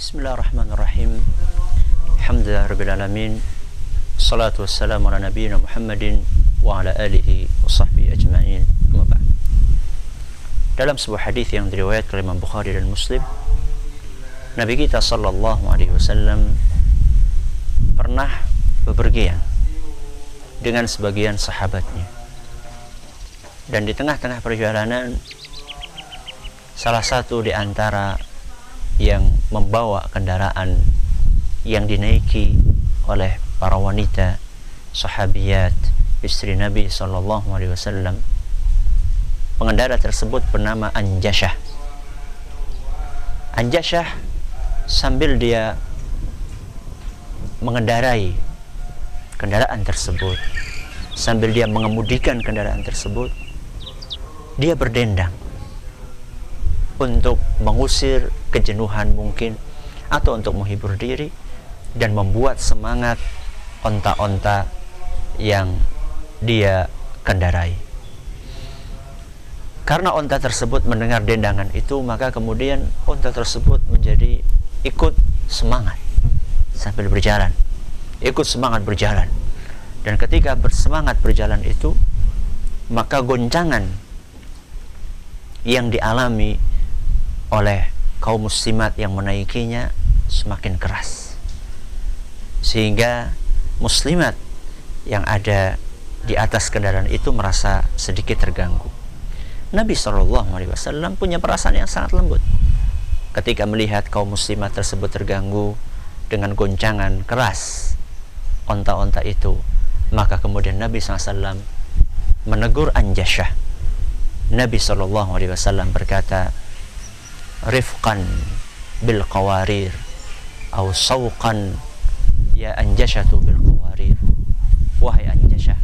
Bismillahirrahmanirrahim. Alhamdulillahirrabbilalamin. Salatu wassalamu ala nabiyyina Muhammadin wa ala alihi wa sahbihi ajma'in. Amma ba'd. Dalam sebuah hadis yang diriwayatkan oleh Imam Bukhari dan Muslim, Nabi kita sallallahu alaihi wasallam pernah bepergian dengan sebagian sahabatnya. Dan di tengah-tengah perjalanan, salah satu di antara yang membawa kendaraan yang dinaiki oleh para wanita sahabiyat istri Nabi sallallahu alaihi wasallam, pengendara tersebut bernama Anjashah. Anjashah sambil dia mengendarai kendaraan tersebut, sambil dia mengemudikan kendaraan tersebut, dia berdendang untuk mengusir kejenuhan mungkin, atau untuk menghibur diri dan membuat semangat onta-onta yang dia kendarai. Karena onta tersebut mendengar dendangan itu, maka kemudian onta tersebut menjadi ikut semangat sambil berjalan, ikut semangat berjalan. Dan ketika bersemangat berjalan itu, maka goncangan yang dialami oleh kaum muslimat yang menaikinya semakin keras, sehingga muslimat yang ada di atas kendaraan itu merasa sedikit terganggu. Nabi SAW punya perasaan yang sangat lembut ketika melihat kaum muslimat tersebut terganggu dengan goncangan keras onta-onta itu. Maka kemudian Nabi SAW menegur Anjashah. Nabi SAW berkata, rifqan bil qawarir atau sawqan ya Anjashatu bil qawarir. Wahai Anjashah,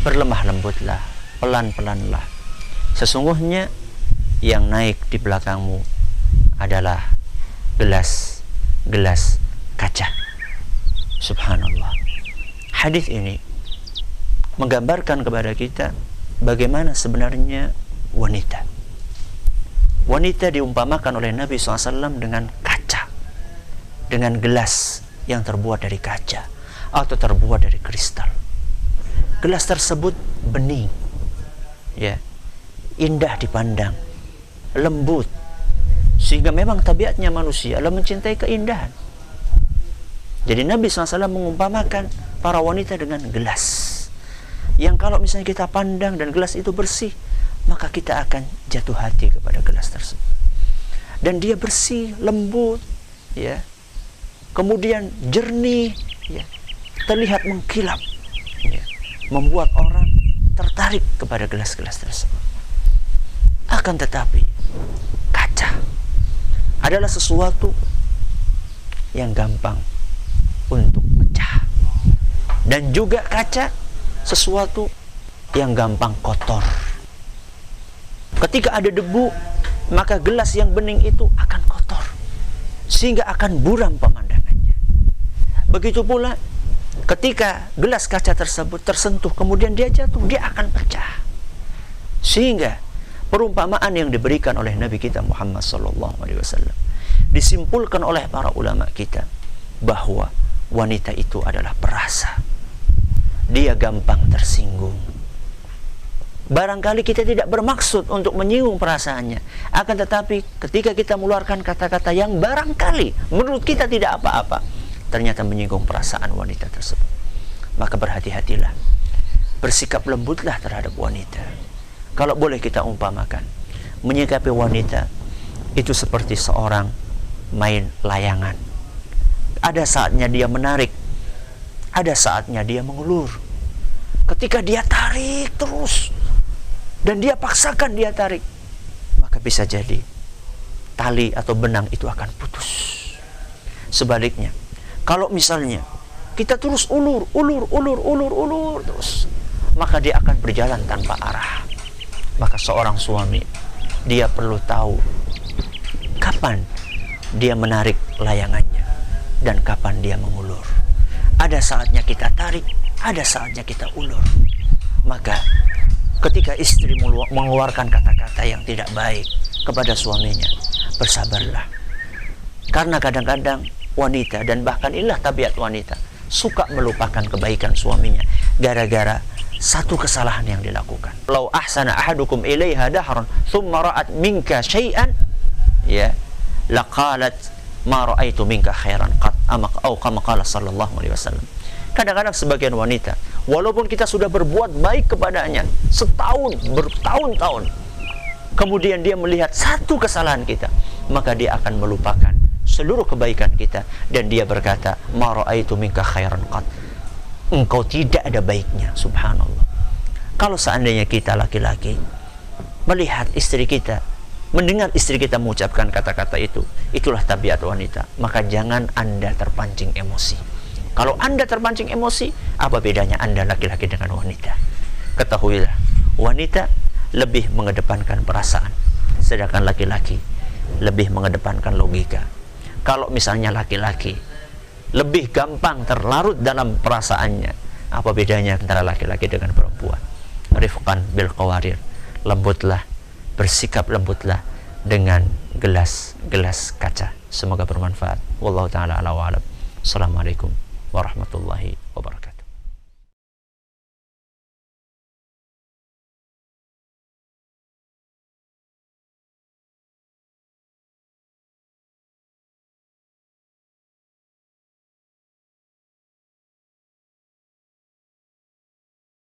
berlemah lembutlah, pelan-pelanlah. Sesungguhnya yang naik di belakangmu adalah gelas kaca. Subhanallah. Hadis ini menggambarkan kepada kita bagaimana sebenarnya wanita. Wanita diumpamakan oleh Nabi SAW dengan kaca, dengan gelas yang terbuat dari kaca atau terbuat dari kristal. Gelas tersebut bening, ya, indah dipandang, lembut, sehingga memang tabiatnya manusia adalah mencintai keindahan. Jadi Nabi SAW mengumpamakan para wanita dengan gelas yang kalau misalnya kita pandang dan gelas itu bersih, maka kita akan jatuh hati kepada gelas tersebut. Dan dia bersih, lembut, ya, kemudian jernih, ya, terlihat mengkilap, ya, membuat orang tertarik kepada gelas-gelas tersebut. Akan tetapi kaca adalah sesuatu yang gampang untuk pecah, dan juga kaca sesuatu yang gampang kotor. Ketika ada debu, maka gelas yang bening itu akan kotor, sehingga akan buram pemandangannya. Begitu pula ketika gelas kaca tersebut tersentuh, kemudian dia jatuh, dia akan pecah. Sehingga perumpamaan yang diberikan oleh Nabi kita Muhammad SAW disimpulkan oleh para ulama kita bahwa wanita itu adalah perasa. Dia gampang tersinggung. Barangkali kita tidak bermaksud untuk menyinggung perasaannya, akan tetapi ketika kita mengeluarkan kata-kata yang barangkali menurut kita tidak apa-apa, ternyata menyinggung perasaan wanita tersebut, maka berhati-hatilah, bersikap lembutlah terhadap wanita. Kalau boleh kita umpamakan, menyikapi wanita itu seperti seorang main layangan. Ada saatnya dia menarik, ada saatnya dia mengulur. Ketika dia tarik terus dan dia paksakan dia tarik, maka bisa jadi tali atau benang itu akan putus. Sebaliknya, kalau misalnya kita terus ulur terus, maka dia akan berjalan tanpa arah. Maka seorang suami, dia perlu tahu kapan dia menarik layangannya dan kapan dia mengulur. Ada saatnya kita tarik, ada saatnya kita ulur. Maka ketika istri mengeluarkan kata-kata yang tidak baik kepada suaminya, bersabarlah. Karena kadang-kadang wanita, dan bahkan inilah tabiat wanita, suka melupakan kebaikan suaminya gara-gara satu kesalahan yang dilakukan. Lau ahsana ahadukum ilaiha dahran thumma ra'at minka syai'an, ya, laqalat ma ra'aitu minka khairan qat, au kama qala sallallahu alaihi wasallam. Kadang-kadang sebagian wanita, walaupun kita sudah berbuat baik kepadanya setahun, bertahun-tahun, kemudian dia melihat satu kesalahan kita, maka dia akan melupakan seluruh kebaikan kita, dan dia berkata, ma ra'aitu minka khairan qat, engkau tidak ada baiknya. Subhanallah. Kalau seandainya kita laki-laki melihat istri kita, mendengar istri kita mengucapkan kata-kata itu, itulah tabiat wanita, maka jangan Anda terpancing emosi. Kalau Anda terpancing emosi, apa bedanya Anda laki-laki dengan wanita? Ketahuilah, wanita lebih mengedepankan perasaan, sedangkan laki-laki lebih mengedepankan logika. Kalau misalnya laki-laki lebih gampang terlarut dalam perasaannya, apa bedanya antara laki-laki dengan perempuan? Rifqan bil qawarir, lembutlah, bersikap lembutlah dengan gelas-gelas kaca. Semoga bermanfaat. Wallahu ta'ala ala wa alam. Assalamualaikum warahmatullahi wabarakatuh.